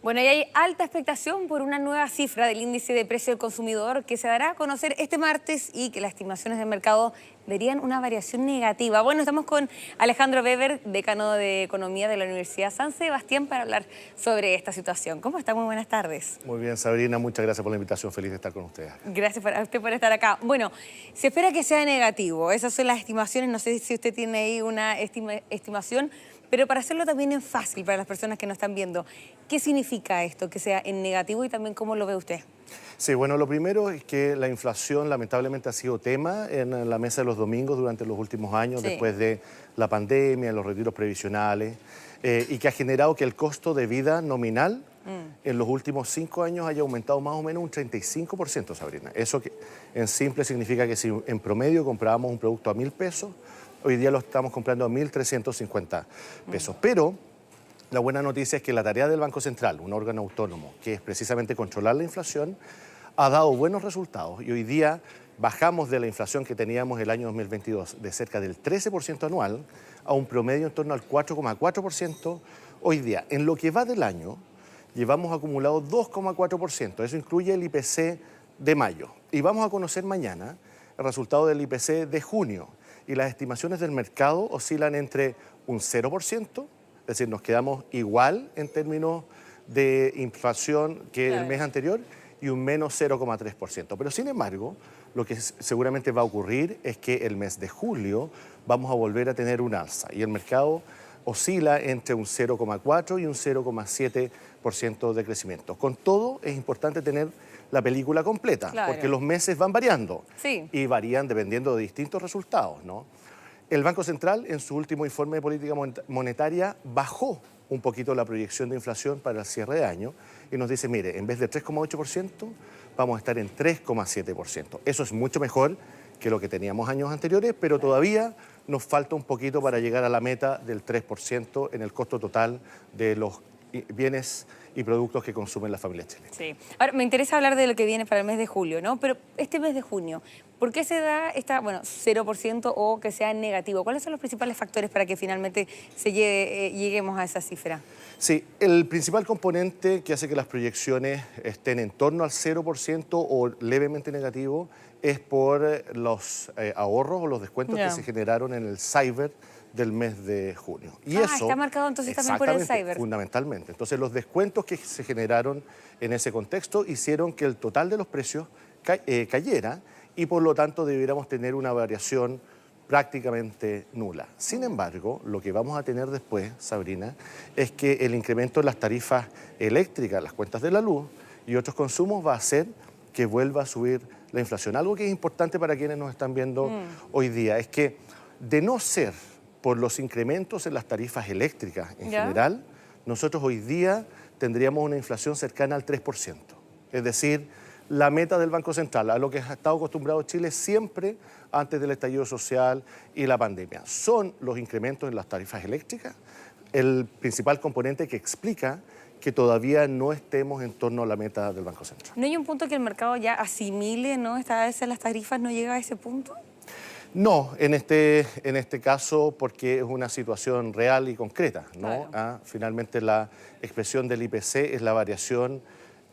Bueno, y hay alta expectación por una nueva cifra del índice de precio del consumidor que se dará a conocer este martes y que las estimaciones del mercado verían una variación negativa. Bueno, estamos con Alejandro Weber, decano de Economía de la Universidad San Sebastián, para hablar sobre esta situación. ¿Cómo está? Muy buenas tardes. Muy bien, Sabrina, muchas gracias por la invitación. Feliz de estar con ustedes. Gracias a usted por estar acá. Bueno, se espera que sea negativo. Esas son las estimaciones. No sé si usted tiene ahí una estimación, pero para hacerlo también en fácil para las personas que nos están viendo, ¿qué significa esto, que sea en negativo y también cómo lo ve usted? Sí, bueno, lo primero es que la inflación lamentablemente ha sido tema en la mesa de los domingos durante los últimos años, Sí. después de la pandemia, los retiros previsionales, y que ha generado que el costo de vida nominal en los últimos 5 años haya aumentado más o menos un 35%, Sabrina. Eso que en simple significa que si en promedio comprábamos un producto a 1.000 pesos, hoy día lo estamos comprando a 1.350 pesos. Pero la buena noticia es que la tarea del Banco Central, un órgano autónomo, que es precisamente controlar la inflación, ha dado buenos resultados y hoy día bajamos de la inflación que teníamos el año 2022 de cerca del 13% anual a un promedio en torno al 4,4% hoy día. En lo que va del año, llevamos acumulado 2,4%, eso incluye el IPC de mayo. Y vamos a conocer mañana el resultado del IPC de junio. Y las estimaciones del mercado oscilan entre un 0%, es decir, nos quedamos igual en términos de inflación que el mes anterior, y un menos 0,3%. Pero sin embargo, lo que seguramente va a ocurrir es que el mes de julio vamos a volver a tener un alza y el mercado oscila entre un 0,4 y un 0,7% de crecimiento. Con todo, es importante tener la película completa, porque los meses van variando y varían dependiendo de distintos resultados, ¿no? El Banco Central, en su último informe de política monetaria, bajó un poquito la proyección de inflación para el cierre de año y nos dice, mire, en vez de 3,8%, vamos a estar en 3,7%. Eso es mucho mejor que lo que teníamos años anteriores, pero todavía nos falta un poquito para llegar a la meta del 3% en el costo total de los bienes y productos que consumen las familias chilenas. Sí. Ahora, me interesa hablar de lo que viene para el mes de julio, ¿no? Pero este mes de junio, ¿por qué se da esta, 0% o que sea negativo? ¿Cuáles son los principales factores para que finalmente lleguemos a esa cifra? Sí, el principal componente que hace que las proyecciones estén en torno al 0% o levemente negativo es por los ahorros o los descuentos que se generaron en el cyber del mes de junio. Y eso está marcado entonces también por el cyber. Fundamentalmente. Entonces los descuentos que se generaron en ese contexto hicieron que el total de los precios cayera y por lo tanto debiéramos tener una variación prácticamente nula. Sin embargo, lo que vamos a tener después, Sabrina, es que el incremento en las tarifas eléctricas, las cuentas de la luz y otros consumos va a hacer que vuelva a subir la inflación. Algo que es importante para quienes nos están viendo hoy día es que, de no ser por los incrementos en las tarifas eléctricas en general, nosotros hoy día tendríamos una inflación cercana al 3%. Es decir, la meta del Banco Central, a lo que ha estado acostumbrado Chile siempre antes del estallido social y la pandemia. Son los incrementos en las tarifas eléctricas el principal componente que explica que todavía no estemos en torno a la meta del Banco Central. ¿No hay un punto que el mercado ya asimile, ¿no? Las tarifas no llega a ese punto? No, en este caso porque es una situación real y concreta, ¿no? Finalmente la expresión del IPC es la variación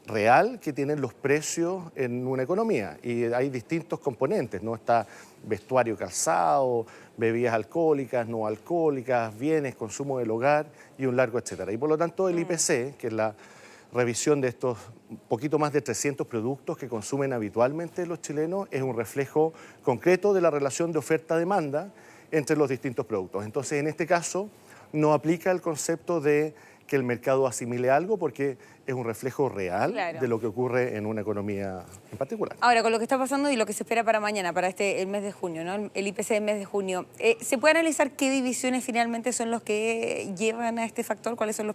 real que tienen los precios en una economía y hay distintos componentes, ¿no? Está vestuario, calzado, bebidas alcohólicas, no alcohólicas, bienes, consumo del hogar y un largo etcétera. Y por lo tanto el IPC, que es la revisión de estos poquito más de 300 productos que consumen habitualmente los chilenos, es un reflejo concreto de la relación de oferta-demanda entre los distintos productos. Entonces, en este caso, no aplica el concepto de que el mercado asimile algo porque es un reflejo real de lo que ocurre en una economía en particular. Ahora, con lo que está pasando y lo que se espera para mañana, para el mes de junio, ¿no? El IPC del mes de junio, ¿se puede analizar qué divisiones finalmente son los que llevan a este factor? ¿Cuáles son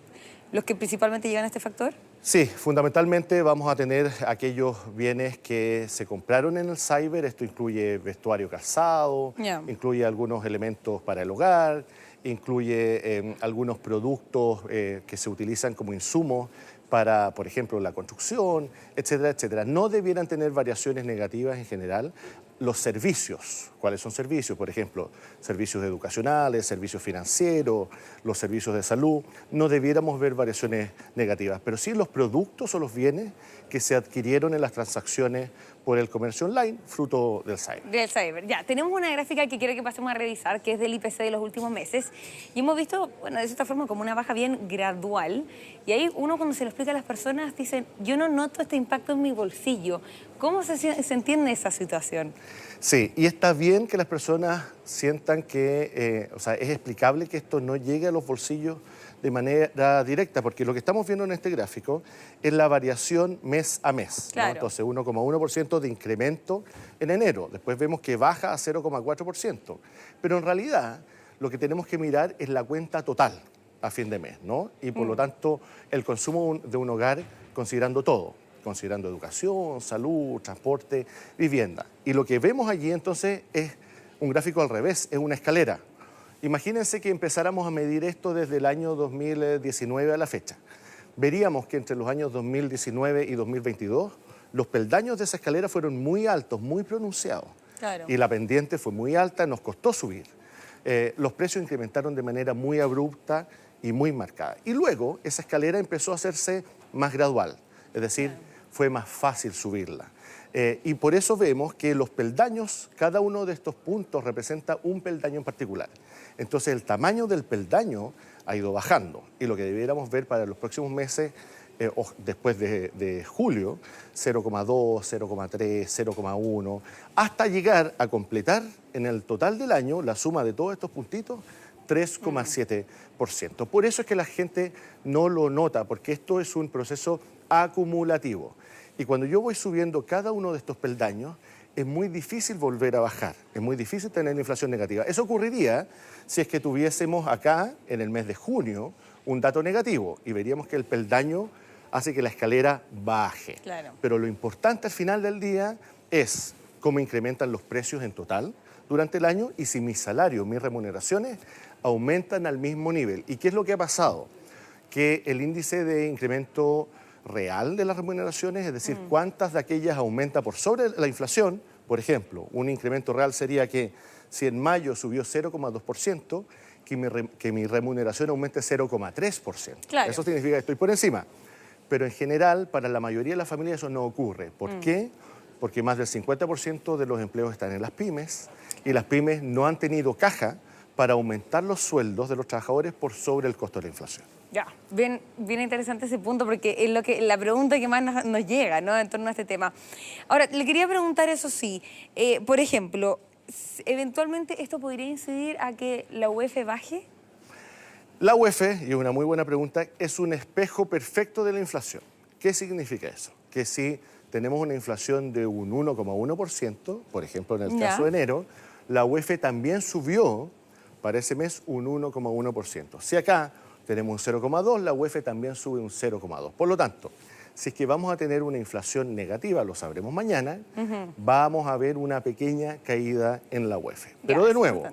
los que principalmente llevan a este factor? Sí, fundamentalmente vamos a tener aquellos bienes que se compraron en el cyber. Esto incluye vestuario, calzado, incluye algunos elementos para el hogar, incluye algunos productos que se utilizan como insumos para, por ejemplo, la construcción, etcétera, etcétera. No debieran tener variaciones negativas en general, los servicios. ¿Cuáles son servicios? Por ejemplo, servicios educacionales, servicios financieros, los servicios de salud. No debiéramos ver variaciones negativas, pero sí los productos o los bienes que se adquirieron en las transacciones por el comercio online, fruto del cyber. Del cyber. Ya, tenemos una gráfica que quiero que pasemos a revisar, que es del IPC de los últimos meses. Y hemos visto, bueno, de cierta forma, como una baja bien gradual. Y ahí uno, cuando se lo explica a las personas, dicen, yo no noto este impacto en mi bolsillo. ¿Cómo se entiende esa situación? Sí, y está bien que las personas sientan que, o sea, es explicable que esto no llegue a los bolsillos de manera directa, porque lo que estamos viendo en este gráfico es la variación mes a mes. Claro. ¿No? Entonces, 1,1% de incremento en enero. Después vemos que baja a 0,4%. Pero en realidad, lo que tenemos que mirar es la cuenta total a fin de mes, ¿no? Y por lo tanto, el consumo de un hogar considerando todo, considerando educación, salud, transporte, vivienda. Y lo que vemos allí entonces es un gráfico al revés, es una escalera. Imagínense que empezáramos a medir esto desde el año 2019 a la fecha. Veríamos que entre los años 2019 y 2022 los peldaños de esa escalera fueron muy altos, muy pronunciados. Claro. Y la pendiente fue muy alta, nos costó subir. Los precios incrementaron de manera muy abrupta y muy marcada. Y luego esa escalera empezó a hacerse más gradual, es decir, fue más fácil subirla. Y por eso vemos que los peldaños, cada uno de estos puntos representa un peldaño en particular. Entonces el tamaño del peldaño ha ido bajando y lo que debiéramos ver para los próximos meses, o después de julio, 0,2, 0,3, 0,1, hasta llegar a completar en el total del año la suma de todos estos puntitos, 3,7%. Por eso es que la gente no lo nota, porque esto es un proceso acumulativo. Y cuando yo voy subiendo cada uno de estos peldaños, es muy difícil volver a bajar, es muy difícil tener inflación negativa. Eso ocurriría si es que tuviésemos acá, en el mes de junio, un dato negativo y veríamos que el peldaño hace que la escalera baje. Claro. Pero lo importante al final del día es cómo incrementan los precios en total durante el año y si mis salarios, mis remuneraciones aumentan al mismo nivel. ¿Y qué es lo que ha pasado? Que el índice de incremento real de las remuneraciones, es decir, cuántas de aquellas aumenta por sobre la inflación. Por ejemplo, un incremento real sería que si en mayo subió 0,2%, que mi remuneración aumente 0,3%. Claro. Eso significa que estoy por encima. Pero en general, para la mayoría de las familias eso no ocurre. ¿Por qué? Porque más del 50% de los empleos están en las pymes y las pymes no han tenido caja para aumentar los sueldos de los trabajadores por sobre el costo de la inflación. Ya, bien interesante ese punto porque es la pregunta que más nos llega, ¿no?, en torno a este tema. Ahora, le quería preguntar, eso sí, por ejemplo, ¿eventualmente esto podría incidir a que la UEF baje? La UEF, y es una muy buena pregunta, es un espejo perfecto de la inflación. ¿Qué significa eso? Que si tenemos una inflación de un 1,1%, por ejemplo en el caso de enero, la UEF también subió para ese mes un 1,1%. Si acá tenemos un 0,2, la UEF también sube un 0,2. Por lo tanto, si es que vamos a tener una inflación negativa, lo sabremos mañana, vamos a ver una pequeña caída en la UEF. Pero de nuevo,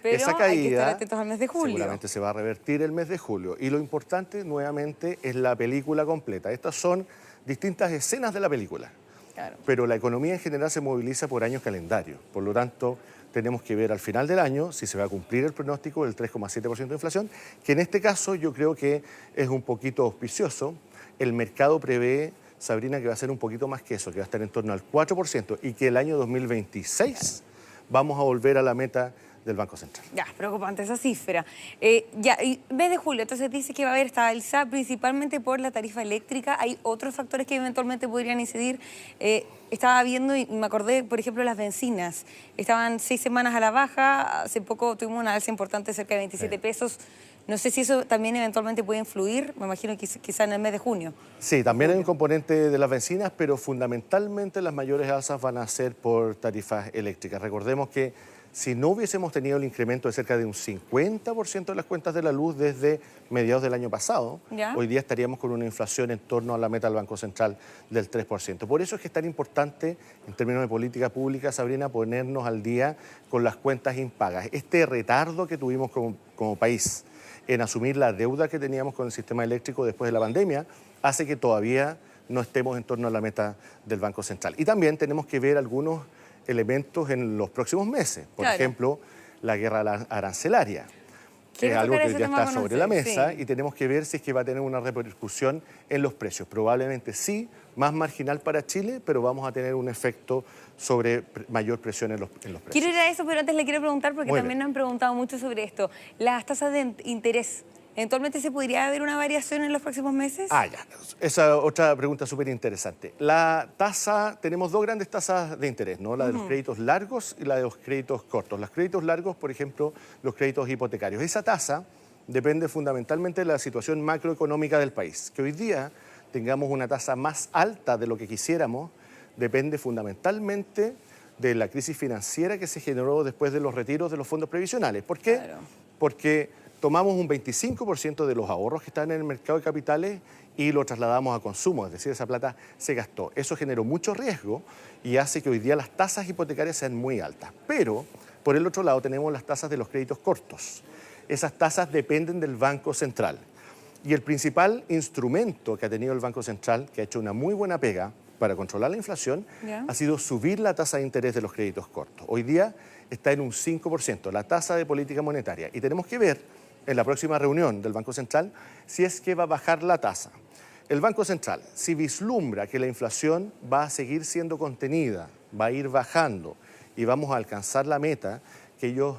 esa caída hay que estar atentos al mes de julio. Seguramente se va a revertir el mes de julio. Y lo importante, nuevamente, es la película completa. Estas son distintas escenas de la película. Claro. Pero la economía en general se moviliza por años calendario. Por lo tanto, tenemos que ver al final del año si se va a cumplir el pronóstico del 3,7% de inflación, que en este caso yo creo que es un poquito auspicioso. El mercado prevé, Sabrina, que va a ser un poquito más que eso, que va a estar en torno al 4% y que el año 2026 vamos a volver a la meta del Banco Central. Ya, preocupante esa cifra. Y mes de julio, entonces dice que va a haber esta alza principalmente por la tarifa eléctrica. ¿Hay otros factores que eventualmente podrían incidir? Estaba viendo y me acordé, por ejemplo, las bencinas. Estaban 6 semanas a la baja, hace poco tuvimos una alza importante, cerca de 27 pesos. No sé si eso también eventualmente puede influir, me imagino que quizá en el mes de junio. Sí, también hay un componente de las bencinas, pero fundamentalmente las mayores alzas van a ser por tarifas eléctricas. Recordemos que si no hubiésemos tenido el incremento de cerca de un 50% de las cuentas de la luz desde mediados del año pasado, hoy día estaríamos con una inflación en torno a la meta del Banco Central del 3%. Por eso es que es tan importante, en términos de política pública, Sabrina, ponernos al día con las cuentas impagas. Este retardo que tuvimos como país en asumir la deuda que teníamos con el sistema eléctrico después de la pandemia hace que todavía no estemos en torno a la meta del Banco Central. Y también tenemos que ver algunos elementos en los próximos meses. Por Claro. ejemplo, la guerra arancelaria, que es Quiero algo tocar que ese ya tema está con sobre la usted, mesa sí. y tenemos que ver si es que va a tener una repercusión en los precios. Probablemente sí, más marginal para Chile, pero vamos a tener un efecto sobre mayor presión en los Quiero precios. ir a eso, pero antes le quiero preguntar, porque Muy también bien. nos han preguntado mucho sobre esto. Las tasas de interés, ¿eventualmente se podría ver una variación en los próximos meses? Ah, ya. Esa otra pregunta súper interesante. La tasa, tenemos dos grandes tasas de interés, ¿no? La de los créditos largos y la de los créditos cortos. Los créditos largos, por ejemplo, los créditos hipotecarios. Esa tasa depende fundamentalmente de la situación macroeconómica del país. Que hoy día tengamos una tasa más alta de lo que quisiéramos depende fundamentalmente de la crisis financiera que se generó después de los retiros de los fondos previsionales. ¿Por qué? Claro. Porque tomamos un 25% de los ahorros que están en el mercado de capitales y lo trasladamos a consumo, es decir, esa plata se gastó. Eso generó mucho riesgo y hace que hoy día las tasas hipotecarias sean muy altas. Pero, por el otro lado, tenemos las tasas de los créditos cortos. Esas tasas dependen del Banco Central. Y el principal instrumento que ha tenido el Banco Central, que ha hecho una muy buena pega para controlar la inflación, Ya. ha sido subir la tasa de interés de los créditos cortos. Hoy día está en un 5%, la tasa de política monetaria. Y tenemos que ver en la próxima reunión del Banco Central si es que va a bajar la tasa. El Banco Central, si vislumbra que la inflación va a seguir siendo contenida, va a ir bajando y vamos a alcanzar la meta que ellos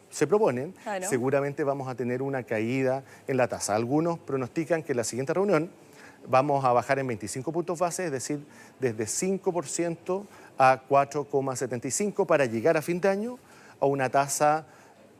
se proponen, Claro. seguramente vamos a tener una caída en la tasa. Algunos pronostican que en la siguiente reunión vamos a bajar en 25 puntos base, es decir, desde 5% a 4,75% para llegar a fin de año a una tasa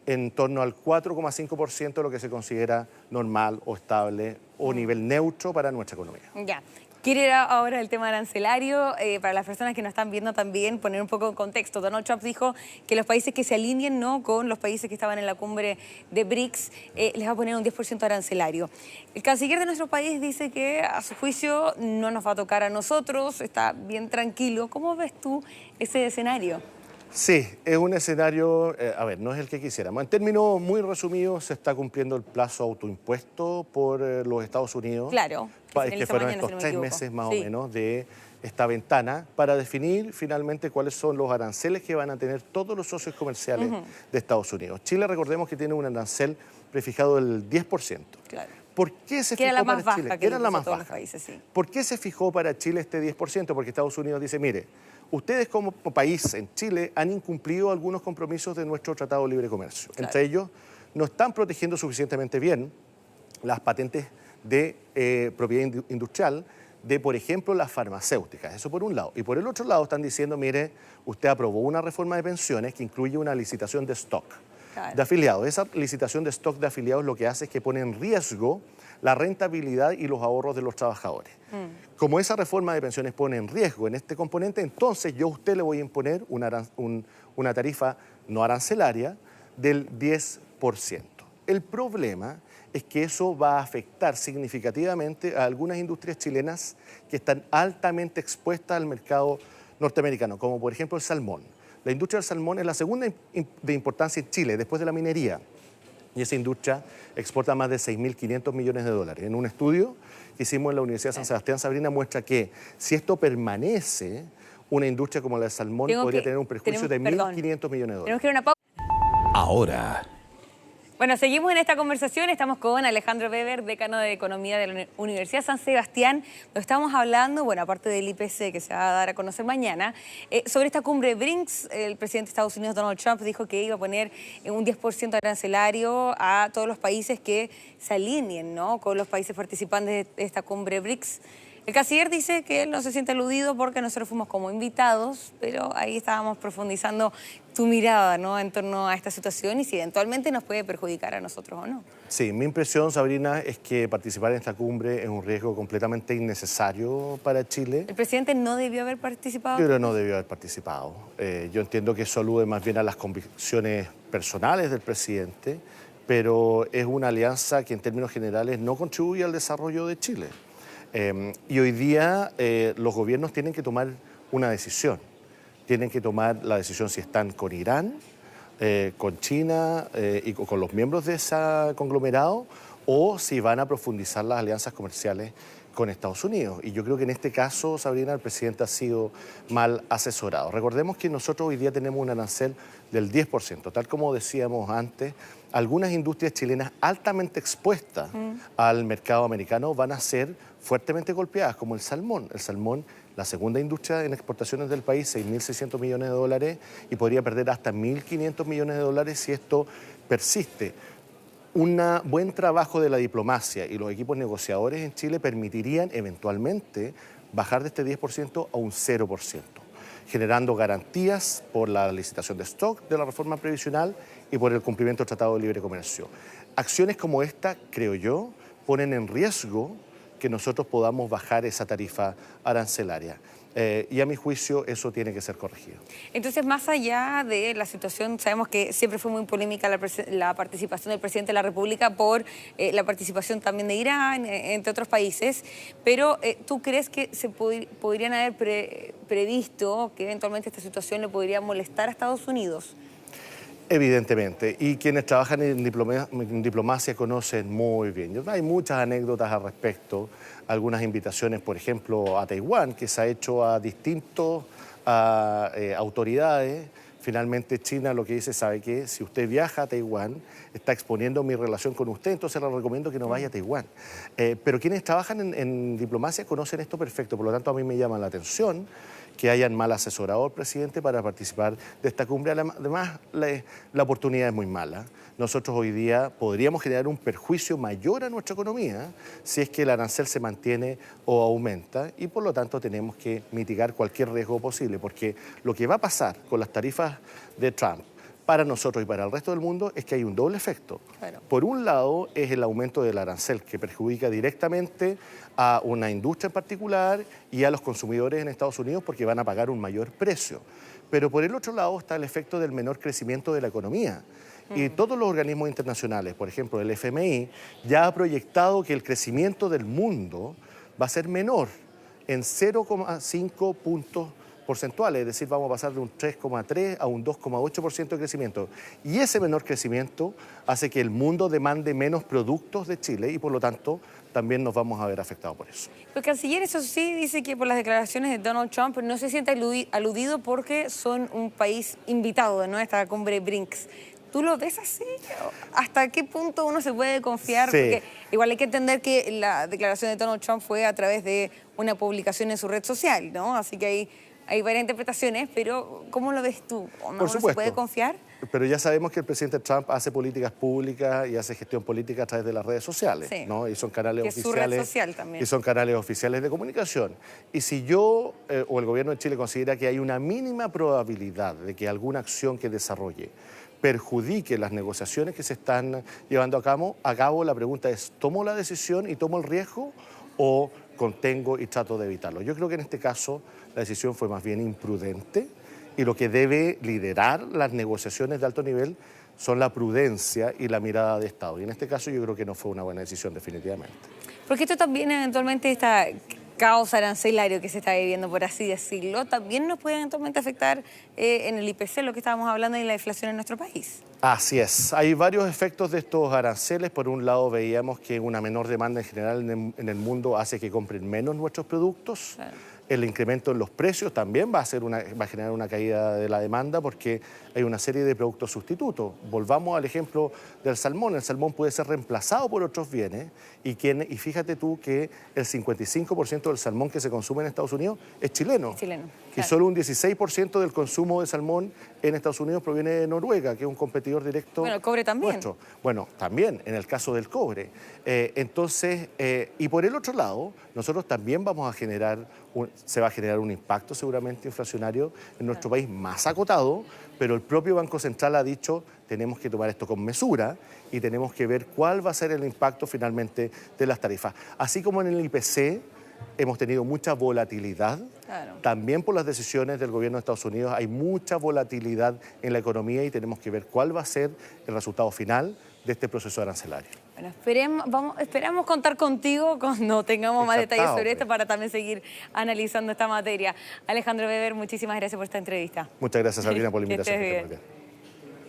en torno al 4,5%, lo que se considera normal o estable o nivel neutro para nuestra economía. Ya. Quiero ir ahora al tema arancelario. Para las personas que nos están viendo también, poner un poco en contexto. Donald Trump dijo que los países que se alineen, ¿no?, con los países que estaban en la cumbre de BRICS, les va a poner un 10% arancelario. El canciller de nuestro país dice que, a su juicio, no nos va a tocar a nosotros, está bien tranquilo. ¿Cómo ves tú ese escenario? Sí, es un escenario, no es el que quisiéramos. En términos muy resumidos, se está cumpliendo el plazo autoimpuesto por los Estados Unidos. Claro, que Que finaliza fueron mañana, si estos no me 3 equivoco. meses más Sí. o menos de esta ventana para definir finalmente cuáles son los aranceles que van a tener todos los socios comerciales de Estados Unidos. Chile, recordemos que tiene un arancel prefijado del 10%. Claro. ¿Por qué se Que era fijó la más para Chile? baja Que que era la más todos los baja. países, sí. ¿Por qué se fijó para Chile este 10%? Porque Estados Unidos dice, mire, ustedes como país en Chile han incumplido algunos compromisos de nuestro Tratado de Libre Comercio. Claro. Entre ellos, no están protegiendo suficientemente bien las patentes de propiedad industrial de, por ejemplo, las farmacéuticas. Eso por un lado. Y por el otro lado están diciendo, mire, usted aprobó una reforma de pensiones que incluye una licitación de stock Claro. de afiliados. Esa licitación de stock de afiliados lo que hace es que pone en riesgo la rentabilidad y los ahorros de los trabajadores. Como esa reforma de pensiones pone en riesgo en este componente, entonces yo a usted le voy a imponer una tarifa no arancelaria del 10%. El problema es que eso va a afectar significativamente a algunas industrias chilenas que están altamente expuestas al mercado norteamericano, como por ejemplo el salmón. La industria del salmón es la segunda de importancia en Chile, después de la minería. Y esa industria exporta más de 6.500 millones de dólares. En un estudio que hicimos en la Universidad de San Sebastián, Sabrina, muestra que si esto permanece, una industria como la del salmón podría tener un perjuicio de 1.500 millones de dólares. Tenemos que ir a una pausa. Ahora, Bueno, seguimos en esta conversación. Estamos con Alejandro Weber, decano de Economía de la Universidad San Sebastián, donde estamos hablando, bueno, aparte del IPC que se va a dar a conocer mañana, sobre esta cumbre BRICS. El presidente de Estados Unidos, Donald Trump, dijo que iba a poner un 10% arancelario a todos los países que se alineen, ¿no?, con los países participantes de esta cumbre BRICS. El canciller dice que él no se siente aludido porque nosotros fuimos como invitados, pero ahí estábamos profundizando tu mirada, ¿no?, en torno a esta situación y si eventualmente nos puede perjudicar a nosotros o no. Sí, mi impresión, Sabrina, es que participar en esta cumbre es un riesgo completamente innecesario para Chile. ¿El presidente no debió haber participado? Yo creo que no debió haber participado. Yo entiendo que eso alude más bien a las convicciones personales del presidente, pero es una alianza que en términos generales no contribuye al desarrollo de Chile. Y hoy día los gobiernos tienen que tomar una decisión. Tienen que tomar la decisión si están con Irán, con China y con los miembros de ese conglomerado, o si van a profundizar las alianzas comerciales con Estados Unidos. Y yo creo que en este caso, Sabrina, el presidente ha sido mal asesorado. Recordemos que nosotros hoy día tenemos un arancel del 10%, tal como decíamos antes. Algunas industrias chilenas altamente expuestas al mercado americano van a ser fuertemente golpeadas, como el salmón. El salmón, la segunda industria en exportaciones del país, 6.600 millones de dólares, y podría perder hasta 1.500 millones de dólares si esto persiste. Un buen trabajo de la diplomacia y los equipos negociadores en Chile permitirían eventualmente bajar de este 10% a un 0%, generando garantías por la licitación de stock de la reforma previsional y por el cumplimiento del Tratado de Libre Comercio. Acciones como esta, creo yo, ponen en riesgo que nosotros podamos bajar esa tarifa arancelaria. Y a mi juicio eso tiene que ser corregido. Entonces, más allá de la situación, sabemos que siempre fue muy polémica la participación del presidente de la República por la participación también de Irán, entre otros países, pero ¿tú crees que se podrían haber previsto que eventualmente esta situación le podría molestar a Estados Unidos? Evidentemente, y quienes trabajan en diplomacia conocen muy bien. Hay muchas anécdotas al respecto, algunas invitaciones, por ejemplo, a Taiwán, que se ha hecho a distintas autoridades. Finalmente China lo que dice, ¿sabe qué? Si usted viaja a Taiwán, está exponiendo mi relación con usted, entonces le recomiendo que no vaya a Taiwán. Pero quienes trabajan en diplomacia conocen esto perfecto, por lo tanto a mí me llama la atención que hayan mal asesorado al presidente para participar de esta cumbre. Además, la oportunidad es muy mala. Nosotros hoy día podríamos generar un perjuicio mayor a nuestra economía si es que el arancel se mantiene o aumenta, y por lo tanto tenemos que mitigar cualquier riesgo posible, porque lo que va a pasar con las tarifas de Trump para nosotros y para el resto del mundo es que hay un doble efecto. Claro. Por un lado es el aumento del arancel, que perjudica directamente a una industria en particular y a los consumidores en Estados Unidos porque van a pagar un mayor precio. Pero por el otro lado está el efecto del menor crecimiento de la economía. Y todos los organismos internacionales, por ejemplo el FMI, ya ha proyectado que el crecimiento del mundo va a ser menor en 0,5 puntos porcentuales, es decir, vamos a pasar de un 3,3 a un 2,8% de crecimiento. Y ese menor crecimiento hace que el mundo demande menos productos de Chile y por lo tanto también nos vamos a ver afectados por eso. El canciller, eso sí, dice que por las declaraciones de Donald Trump no se siente aludido porque son un país invitado, ¿no?, a esta cumbre BRICS. ¿Tú lo ves así? ¿Hasta qué punto uno se puede confiar? Sí. Porque igual hay que entender que la declaración de Donald Trump fue a través de una publicación en su red social, ¿no? Así que hay varias interpretaciones, pero ¿cómo lo ves tú? ¿No se puede confiar? Pero ya sabemos que el presidente Trump hace políticas públicas y hace gestión política a través de las redes sociales, sí, ¿no? Y son canales oficiales. Es su red social también. Y son canales oficiales de comunicación. Y si yo o el gobierno de Chile considera que hay una mínima probabilidad de que alguna acción que desarrolle perjudique las negociaciones que se están llevando a cabo, la pregunta es, ¿tomo la decisión y tomo el riesgo o contengo y trato de evitarlo? Yo creo que en este caso la decisión fue más bien imprudente y lo que debe liderar las negociaciones de alto nivel son la prudencia y la mirada de Estado. Y en este caso yo creo que no fue una buena decisión definitivamente. Porque esto también eventualmente está caos arancelario que se está viviendo, por así decirlo, también nos puede eventualmente afectar en el IPC, lo que estábamos hablando, de la inflación en nuestro país. Así es. Hay varios efectos de estos aranceles. Por un lado, veíamos que una menor demanda en general en el mundo hace que compren menos nuestros productos. Claro. El incremento en los precios también va a generar una caída de la demanda porque hay una serie de productos sustitutos. Volvamos al ejemplo del salmón. El salmón puede ser reemplazado por otros bienes y fíjate tú que el 55% del salmón que se consume en Estados Unidos es chileno. Claro. Y solo un 16% del consumo de salmón en Estados Unidos proviene de Noruega, que es un competidor directo. Bueno, el cobre también. Nuestro. Bueno, también en el caso del cobre. Y por el otro lado, nosotros también se va a generar un impacto seguramente inflacionario en nuestro país más acotado, pero el propio Banco Central ha dicho tenemos que tomar esto con mesura y tenemos que ver cuál va a ser el impacto finalmente de las tarifas. Así como en el IPC hemos tenido mucha volatilidad, claro, también por las decisiones del gobierno de Estados Unidos hay mucha volatilidad en la economía y tenemos que ver cuál va a ser el resultado final de este proceso arancelario. Bueno, esperamos contar contigo cuando tengamos más detalles sobre esto para también seguir analizando esta materia. Alejandro Weber, muchísimas gracias por esta entrevista. Muchas gracias, Sabrina, por la invitación.